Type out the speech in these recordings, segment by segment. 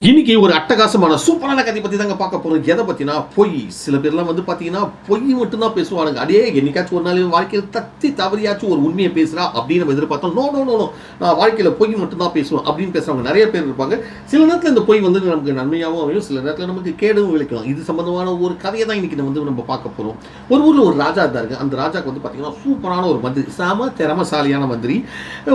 இன்னைக்கு ஒரு அட்டகாசமான சூப்பரான கதை பத்தி தாங்க பார்க்க போறோம். எதை பத்தினா பொய். சில பேர்லாம் வந்து பாத்தீங்கன்னா பொய் மட்டும் தான் பேசுவானுங்க. அடே என்னைக்காச்சும் ஒரு நாள் வாழ்க்கையில் தத்தி தவறியாச்சும் ஒரு உண்மையை பேசுறா அப்படின்னு நம்ம எதிர்பார்த்தோம். நோ நோ நோ நோ, நான் வாழ்க்கையில பொய் மட்டும் தான் பேசுவேன் அப்படின்னு பேசுறவங்க நிறைய பேர் இருப்பாங்க. சில நேரத்தில் இந்த பொய் வந்து நமக்கு நன்மையாகவும் அமையும், சில நேரத்தில் நமக்கு கேடும் விளைக்கலாம். இது சம்பந்தமான ஒரு கதையை தான் இன்னைக்கு நம்ம பார்க்க போறோம். ஒரு ஊர்ல ஒரு ராஜா இருந்தாருங்க. அந்த ராஜாக்கு வந்து பாத்தீங்கன்னா சூப்பரான ஒரு மந்திரி, சாம திறமசாலியான மந்திரி.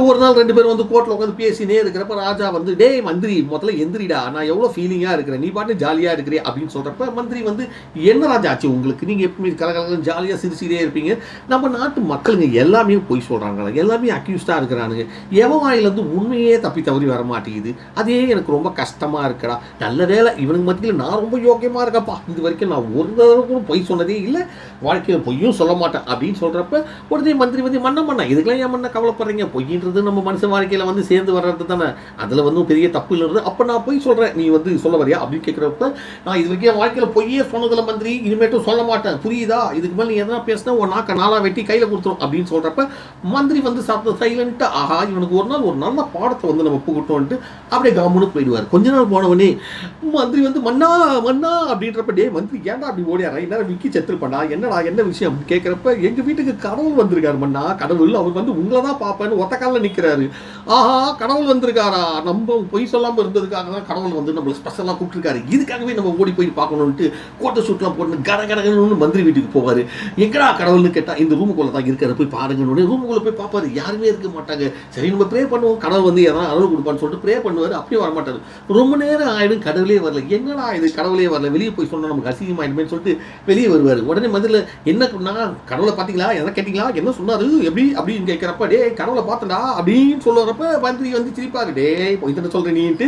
ஒரு நாள் ரெண்டு பேரும் வந்து கோர்ட்ல உட்காந்து பேசினே இருக்கிறப்ப ராஜா வந்து, டே மந்திரி முதல்ல எந்திரிடா, நான் எவ்வளோ ஃபீலிங்காக இருக்கிறேன், நீ பாட்டு ஜாலியாக இருக்கிறே அப்படின்னு சொல்கிறப்ப மந்திரி வந்து, என்ன ராஜா ஆச்சு உங்களுக்கு, நீங்கள் எப்பவுமே கலகலன்னு ஜாலியாக சிரிச்சிட்டே இருப்பீங்க, நம்ம நாட்டு மக்களுங்க எல்லாமே பொய் சொல்கிறாங்களா, எல்லாமே அக்யூஸ்டாக இருக்கிறானுங்க, எவன் வாயிலேருந்து உண்மையே தப்பி தவறி வர மாட்டேங்குது, அதே எனக்கு ரொம்ப கஷ்டமாக இருக்கடா, நல்ல வேலை இவனுக்கு மத்தியில் நான் ரொம்ப யோக்கியமாக இருக்கப்பா, இது வரைக்கும் நான் ஒரு தடவை கூட பொய் சொன்னதே இல்லை, வாழ்க்கையில் பொய்யும் சொல்ல மாட்டேன் அப்படின்னு சொல்கிறப்ப உடனே மந்திரி வந்து, மன்ன இதுக்கெல்லாம் ஏன் மன்ன கவலைப்படுறீங்க, பொய்ன்றது நம்ம மனுஷன் வாழ்க்கையில் வந்து சேர்ந்து வர்றது தானே, அதில் வந்து பெரிய தப்பு இல்லைன்றது, அப்போ நான் பொய் சொல்கிறேன், நீ வந்து சொல்ல வரியா அப்படின்னு கேட்குறப்ப, நான் இது வரைக்கும் என் வாழ்க்கையில் பொய்யே சொன்னதில்லை மந்திரி, இனிமேட்டும் சொல்ல மாட்டேன், புரியுதா, இதுக்கு மேலே நீ எதனா பேசினா ஒரு நாளாக வெட்டி கையில் கொடுத்துரும் அப்படின்னு சொல்கிறப்ப மந்திரி வந்து சைலண்ட்டாக, ஆஹா இவனுக்கு ஒரு நாள் ஒரு நல்ல பாடத்தை வந்து நம்ம புகட்டோன்ட்டு அப்படியே கவர்மெண்ட் போயிடுவார். கொஞ்ச நாள் போனவனே மந்திரி வந்து, மன்னா மன்னா அப்படின்றப்ப, டே மந்திரி ஏன்டா அப்படி ஓடியாரா, என்ன விக்கி செத்துருப்பா, என்னடா என்ன விஷயம் அப்படின்னு கேட்குறப்ப, எங்கள் வீட்டுக்கு கடவுள் வந்திருக்காரு மன்னா, கடவுள் அவர் வந்து உங்களை தான் பார்ப்பேன்னு ஒத்த காலில் நிற்கிறாரு. ஆஹா கடவுள் வந்திருக்காரா, நம்ம பொய் சொல்லாமல் இருந்ததுக்காக தான் கடவுள் வந்து நம்மளை ஸ்பெஷலாக கூப்பிட்டுருக்காரு, இதுக்காகவே நம்ம ஓடி போய் பார்க்கணுன்ட்டு கோட்டை சூட்லாம் போட்டு கடகடகன்னு மந்திரி வீட்டுக்கு போவார். எங்கடா கடவுள்னு கேட்டால், இந்த ரூமுக்குள்ளே தான் இருக்காரு, போய் பாருங்கன்னு ரூமுக்குள்ளே போய் பார்ப்பாரு, யாருமே இருக்க மாட்டாங்க. சரி நம்ம ப்ரே பண்ணுவோம், கடவுள் வந்து எதனா அருள் கொடுப்பான்னு சொல்லிட்டு ப்ரே பண்ணுவார், அப்படியே வரமாட்டார். ரொம்ப நேரம் ஆகிடும், கடவுளே வரல, என்னடா இது கடவுளே வரல, வெளியே போய் சொன்னால் நமக்கு அசிங்கமாயிடுமேன்னு சொல்லிட்டு வெளியே வருவார். உடனே மந்திரில், என்ன நான் கடவுளை பார்த்தீங்களா, எதை கேட்டிங்களா, என்ன சொன்னார் எப்படி அப்படின்னு கேட்குறப்ப, டே கடவுளை பார்த்தடா அப்படின்னு சொல்லுறப்ப மந்திரி வந்து சிரிப்பாரு, டே போய் தானே சொல்கிறேன் நீன்ட்டு.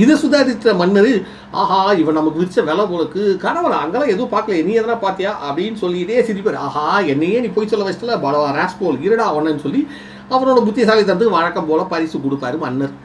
இதை சுதாரித்த மன்னர், ஆஹா இவன் நமக்கு விரிச்ச வேலை போலக்கு, கடவுளை அங்கெல்லாம் எதுவும் பார்க்கல, நீ எதனா பார்த்தியா அப்படின்னு சொல்லிட்டே சிரிப்பார். ஆஹா என்னையே நீ போய் சொல்ல வச்சிட்டல பலவா ராஸ்போல் இருடா அவனன்னு சொல்லி அவனோட புத்திசாலித்தனத்துக்கு வழக்கம் போல பரிசு கொடுப்பாரு மன்னர்.